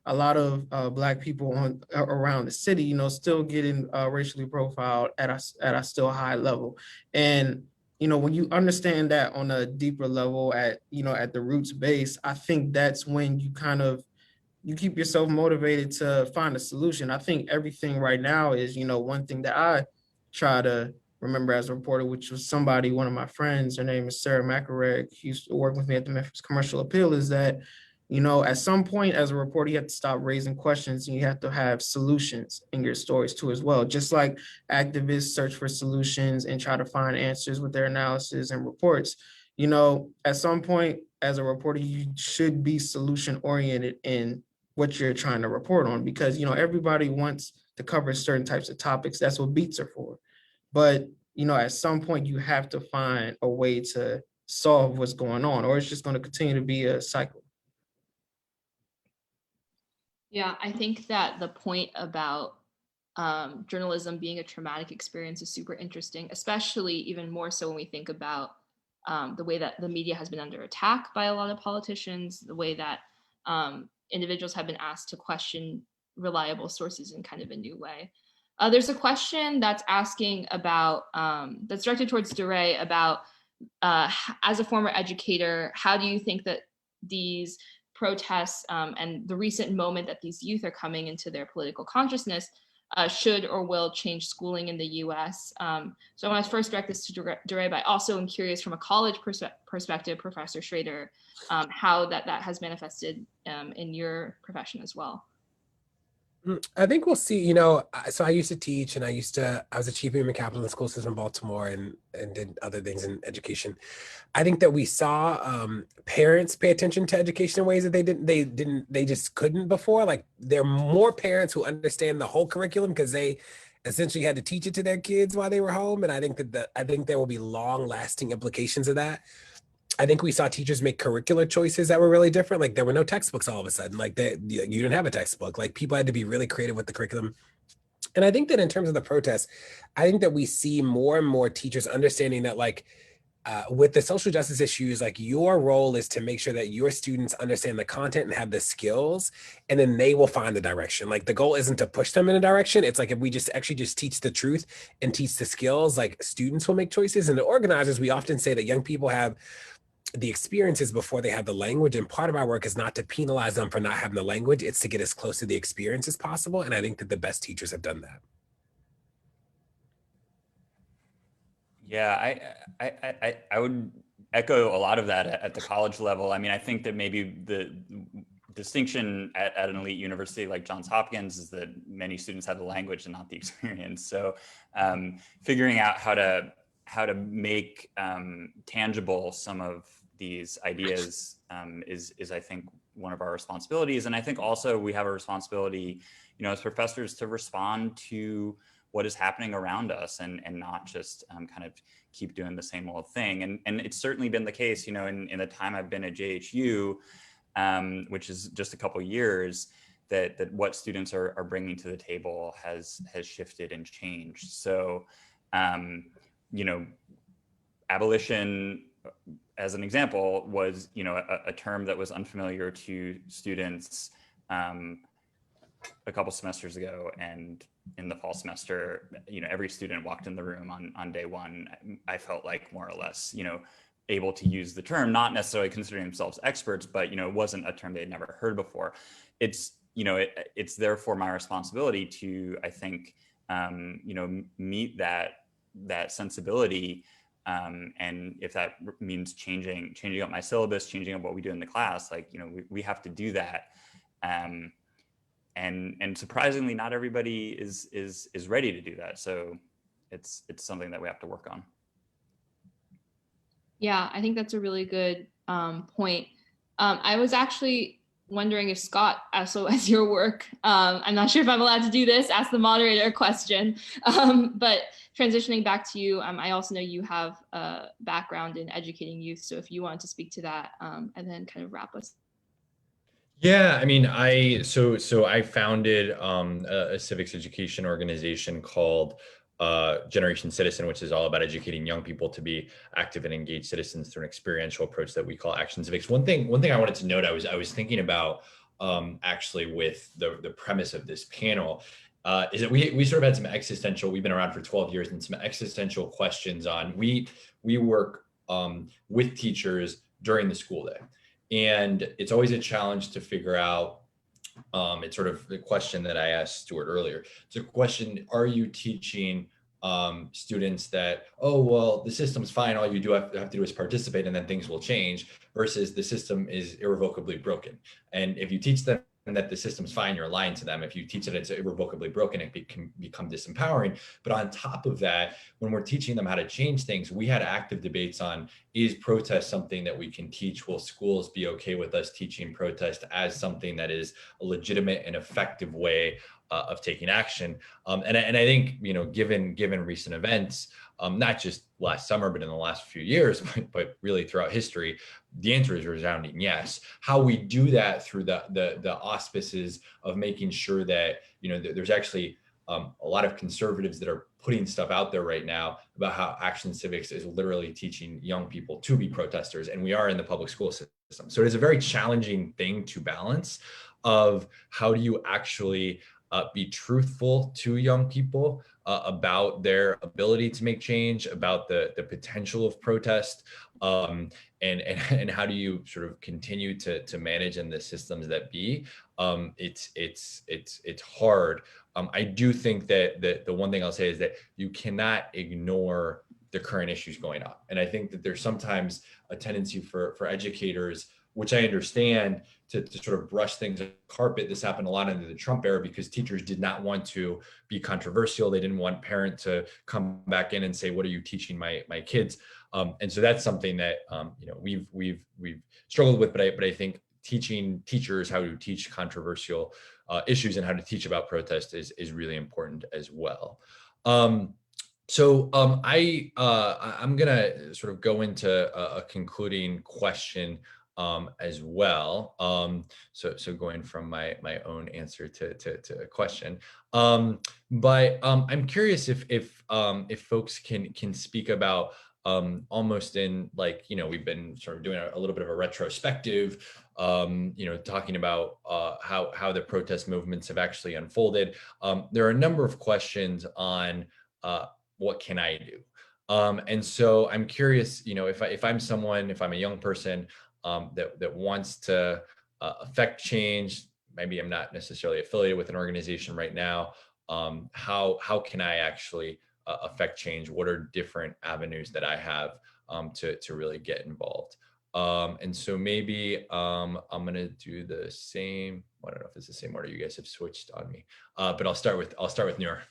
a lot of Black people around the city, still getting racially profiled at a still high level. And, when you understand that on a deeper level at the roots base, I think that's when you keep yourself motivated to find a solution. I think everything right now is, one thing that I try to remember as a reporter, which was one of my friends, her name is Sarah McElroy, who used to work with me at the Memphis Commercial Appeal, is that, at some point as a reporter, you have to stop raising questions and you have to have solutions in your stories too as well. Just like activists search for solutions and try to find answers with their analysis and reports, at some point as a reporter, you should be solution oriented in what you're trying to report on because, everybody wants to cover certain types of topics. That's what beats are for. But, at some point you have to find a way to solve what's going on, or it's just going to continue to be a cycle. Yeah, I think that the point about journalism being a traumatic experience is super interesting, especially even more so when we think about the way that the media has been under attack by a lot of politicians, the way that individuals have been asked to question reliable sources in kind of a new way. There's a question that's asking about, that's directed towards DeRay about, as a former educator, how do you think that these protests and the recent moment that these youth are coming into their political consciousness should or will change schooling in the US? So I want to first direct this to DeRay, but I also am curious from a college perspective, Professor Schrader, how that has manifested in your profession as well. I think we'll see, so I used to teach, and I was a chief human capital in the school system in Baltimore and did other things in education. I think that we saw parents pay attention to education in ways that they just couldn't before. Like, there are more parents who understand the whole curriculum because they essentially had to teach it to their kids while they were home. And I think that there will be long lasting implications of that. I think we saw teachers make curricular choices that were really different. Like, there were no textbooks all of a sudden. Like, you didn't have a textbook. Like, people had to be really creative with the curriculum. And I think that in terms of the protests, I think that we see more and more teachers understanding that, like, with the social justice issues, like, your role is to make sure that your students understand the content and have the skills, and then they will find the direction. Like, the goal isn't to push them in a direction. It's like, if we just teach the truth and teach the skills, like, students will make choices. And the organizers, we often say that young people have the experiences before they have the language. And part of our work is not to penalize them for not having the language. It's to get as close to the experience as possible. And I think that the best teachers have done that. Yeah, I would echo a lot of that at the college level. I mean, I think that maybe the distinction at an elite university like Johns Hopkins is that many students have the language and not the experience. So figuring out how to make tangible some of these ideas is I think one of our responsibilities. And I think also we have a responsibility, as professors, to respond to what is happening around us and not just kind of keep doing the same old thing. And it's certainly been the case, in the time I've been at JHU, which is just a couple of years, that what students are bringing to the table has shifted and changed. So, abolition, as an example, was, a term that was unfamiliar to students a couple semesters ago, and in the fall semester, every student walked in the room on day one. I felt like more or less, able to use the term, not necessarily considering themselves experts, but it wasn't a term they'd never heard before. It's it's therefore my responsibility to, I think, meet that sensibility. And if that means changing up my syllabus, changing up what we do in the class, like, we have to do that. And surprisingly, not everybody is ready to do that. So it's something that we have to work on. Yeah, I think that's a really good point. I was actually wondering if Scott, also as your work, I'm not sure if I'm allowed to do this, ask the moderator a question, but transitioning back to you, I also know you have a background in educating youth. So if you want to speak to that and then kind of wrap us. Yeah, I mean, so I founded a civics education organization called Generation Citizen, which is all about educating young people to be active and engaged citizens through an experiential approach that we call Action Civics. One thing I wanted to note, I was thinking about actually with the premise of this panel, is that we sort of had some existential, we've been around for 12 years, and some existential questions on, we work with teachers during the school day. And it's always a challenge to figure out, it's sort of the question that I asked Stuart earlier. It's a question, are you teaching students that, oh, well, the system's fine, all you have to do is participate and then things will change, versus the system is irrevocably broken. And if you teach them that the system's fine, you're lying to them. If you teach that it's irrevocably broken, it can become disempowering. But on top of that, when we're teaching them how to change things, we had active debates on, is protest something that we can teach? Will schools be okay with us teaching protest as something that is a legitimate and effective way of taking action? And I think, given recent events, not just last summer, but in the last few years, but really throughout history, the answer is resounding yes. How we do that through the auspices of making sure that, there's actually a lot of conservatives that are putting stuff out there right now about how Action Civics is literally teaching young people to be protesters, and we are in the public school system. So it is a very challenging thing to balance of how do you actually be truthful to young people about their ability to make change, about the potential of protest, and how do you sort of continue to manage in the systems that be. It's hard. I do think that the one thing I'll say is that you cannot ignore the current issues going on. And I think that there's sometimes a tendency for educators, which I understand, to sort of brush things under the carpet. This happened a lot under the Trump era because teachers did not want to be controversial. They didn't want parents to come back in and say, "What are you teaching my kids?" And so that's something that we've struggled with. But I think teaching teachers how to teach controversial issues and how to teach about protest is really important as well. So I'm gonna sort of go into a concluding question as well. So going from my own answer to a question. But I'm curious if folks can speak about almost in like, we've been sort of doing a little bit of a retrospective, talking about how the protest movements have actually unfolded. There are a number of questions on what can I do? And so I'm curious, if I'm a young person that wants to affect change, maybe I'm not necessarily affiliated with an organization right now. How can I actually affect change? What are different avenues that I have to really get involved? And so maybe I'm gonna do the same. I don't know if it's the same order. You guys have switched on me, but I'll start with Noor.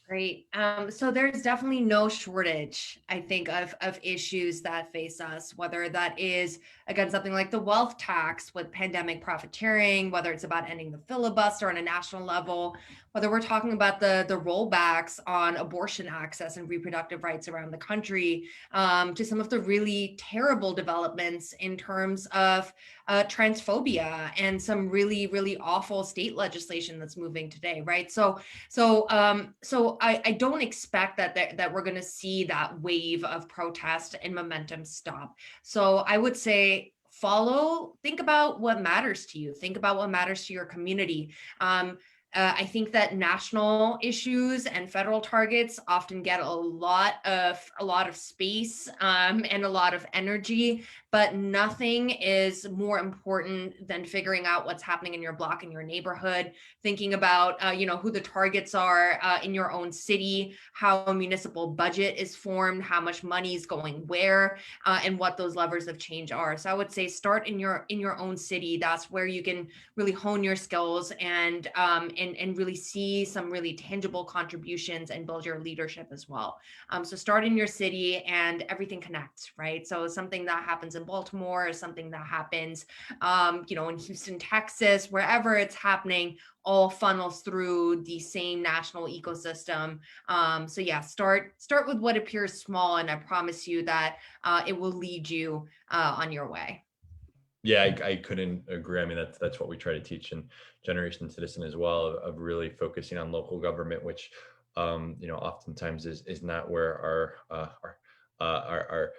Great. So there's definitely no shortage, I think, of issues that face us, whether that is, again, something like the wealth tax with pandemic profiteering, whether it's about ending the filibuster on a national level, whether we're talking about the rollbacks on abortion access and reproductive rights around the country, to some of the really terrible developments in terms of transphobia and some really, really awful state legislation that's moving today, right? So I don't expect that we're going to see that wave of protest and momentum stop. So I would say think about what matters to you. Think about what matters to your community. I think that national issues and federal targets often get a lot of space and a lot of energy, but nothing is more important than figuring out what's happening in your block, in your neighborhood, thinking about who the targets are in your own city, how a municipal budget is formed, how much money is going where, and what those levers of change are. So I would say start in your own city. That's where you can really hone your skills and really see some really tangible contributions and build your leadership as well. So start in your city and everything connects, right? So something that happens in Baltimore is something that happens, in Houston, Texas, wherever it's happening, all funnels through the same national ecosystem. So yeah, start with what appears small, and I promise you that it will lead you on your way. Yeah, I couldn't agree. I mean, that's what we try to teach in Generation Citizen as well, of really focusing on local government, which oftentimes is not where our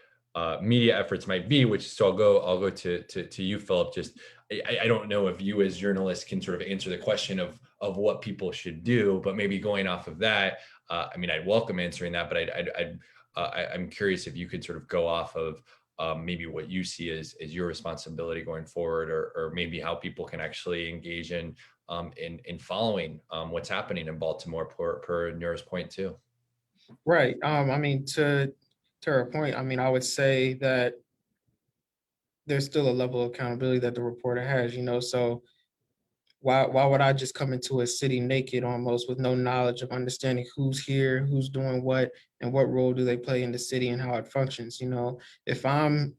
media efforts might be. Which, so I'll go to you, Philip. Just I don't know if you as journalists can sort of answer the question of what people should do, but maybe going off of that, I'd welcome answering that, but I'm curious if you could sort of go off of maybe what you see as your responsibility going forward, or maybe how people can actually engage in following what's happening in Baltimore per Noor's point too. Right. To her point, I would say that there's still a level of accountability that the reporter has, so why would I just come into a city naked almost, with no knowledge of understanding who's here, who's doing what, and what role do they play in the city and how it functions? If I'm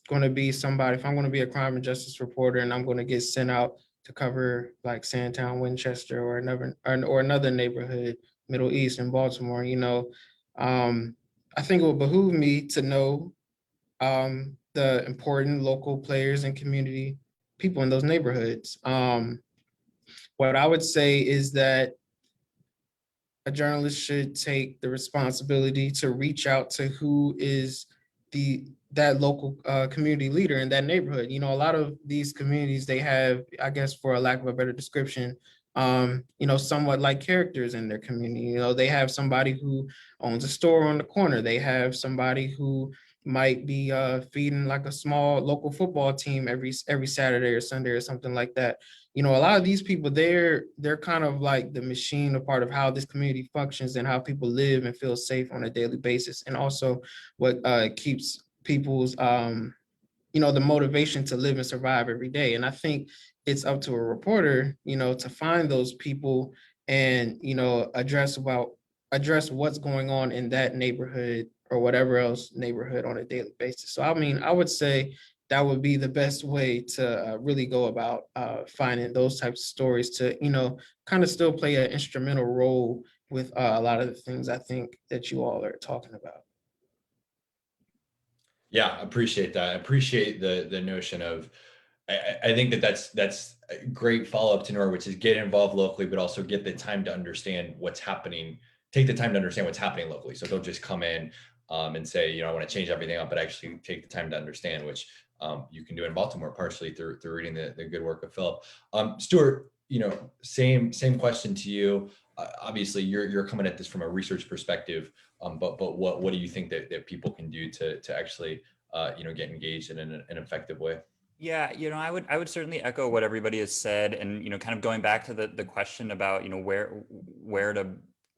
going to be a crime and justice reporter and I'm going to get sent out to cover like Sandtown, Winchester, or another neighborhood, Middle East in Baltimore, I think it will behoove me to know the important local players and community people in those neighborhoods. What I would say is that a journalist should take the responsibility to reach out to who is that local community leader in that neighborhood. You know, a lot of these communities, they have, I guess, for a lack of a better description, you know, somewhat like characters in their community. You know, they have somebody who owns a store on the corner. They have somebody who might be feeding like a small local football team every Saturday or Sunday or something like that. You know, a lot of these people, they're kind of like the machine, a part of how this community functions and how people live and feel safe on a daily basis, and also what keeps people's you know, the motivation to live and survive every day. And I think it's up to a reporter, you know, to find those people and, you know, address what's going on in that neighborhood or whatever else neighborhood on a daily basis. So, I mean, I would say that would be the best way to really go about finding those types of stories to, you know, kind of still play an instrumental role with a lot of the things I think that you all are talking about. Yeah, appreciate that. I appreciate the notion of, I think that's a great follow-up to Noor, which is get involved locally, but also get the time to understand what's happening. Take the time to understand what's happening locally. So don't just come in and say, you know, I want to change everything up, but actually take the time to understand, which you can do in Baltimore partially through reading the good work of Philip. Stuart, you know, same question to you. Obviously, you're coming at this from a research perspective, but what do you think that people can do to actually you know, get engaged in an effective way? Yeah, you know, I would certainly echo what everybody has said, and you know, kind of going back to the question about, you know, where to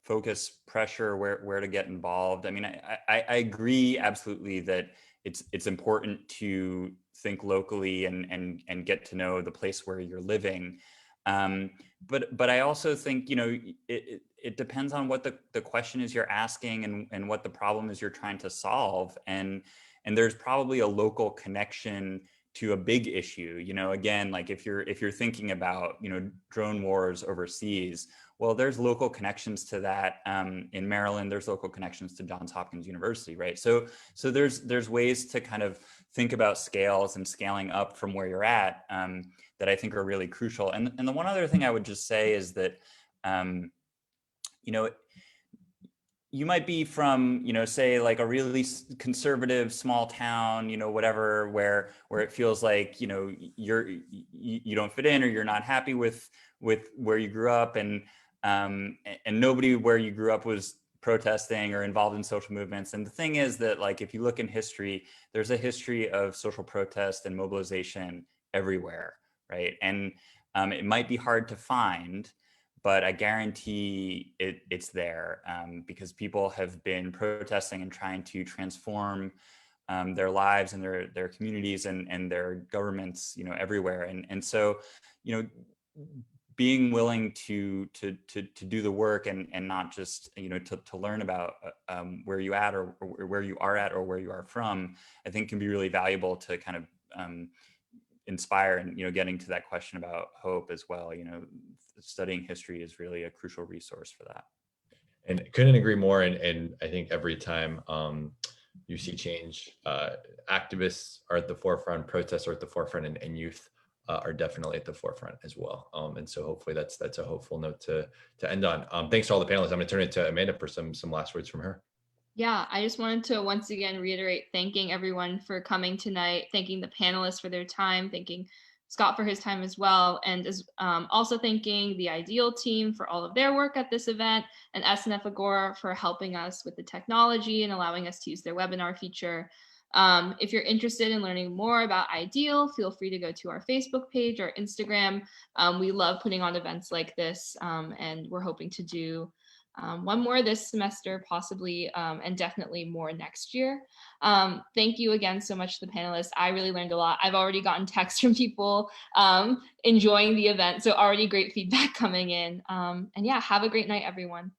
focus pressure, where to get involved. I mean, I agree absolutely that it's important to think locally and get to know the place where you're living. But I also think, you know, it depends on what the question is you're asking and what the problem is you're trying to solve, and there's probably a local connection to a big issue. You know, again, like if you're thinking about, you know, drone wars overseas, well, there's local connections to that. In Maryland, there's local connections to Johns Hopkins University, right? So there's ways to kind of think about scales and scaling up from where you're at that I think are really crucial. And the one other thing I would just say is that, you know, you might be from, you know, say like a really conservative small town, you know, whatever, where it feels like, you know, you don't fit in, or you're not happy with where you grew up, and nobody where you grew up was protesting or involved in social movements. And the thing is that, like, if you look in history, there's a history of social protest and mobilization everywhere, right? And it might be hard to find, but I guarantee it's there, because people have been protesting and trying to transform their lives and their communities and their governments, you know, everywhere. And so, you know, being willing to do the work and not just, you know, to learn about where you at or where you are at or where you are from, I think can be really valuable to kind of inspire and, you know, getting to that question about hope as well. You know, studying history is really a crucial resource for that. And couldn't agree more. And I think every time you see change, activists are at the forefront, protests are at the forefront, and youth are definitely at the forefront as well. And so hopefully that's a hopeful note to end on. Thanks to all the panelists. I'm going to turn it to Amanda for some last words from her. Yeah, I just wanted to once again reiterate thanking everyone for coming tonight, thanking the panelists for their time, thanking Scott for his time as well, and also thanking the Ideal team for all of their work at this event, and SNF Agora for helping us with the technology and allowing us to use their webinar feature. If you're interested in learning more about Ideal, feel free to go to our Facebook page or Instagram. We love putting on events like this, and we're hoping to do one more this semester, possibly, and definitely more next year. Thank you again so much to the panelists. I really learned a lot. I've already gotten texts from people enjoying the event, so already great feedback coming in. And yeah, have a great night, everyone.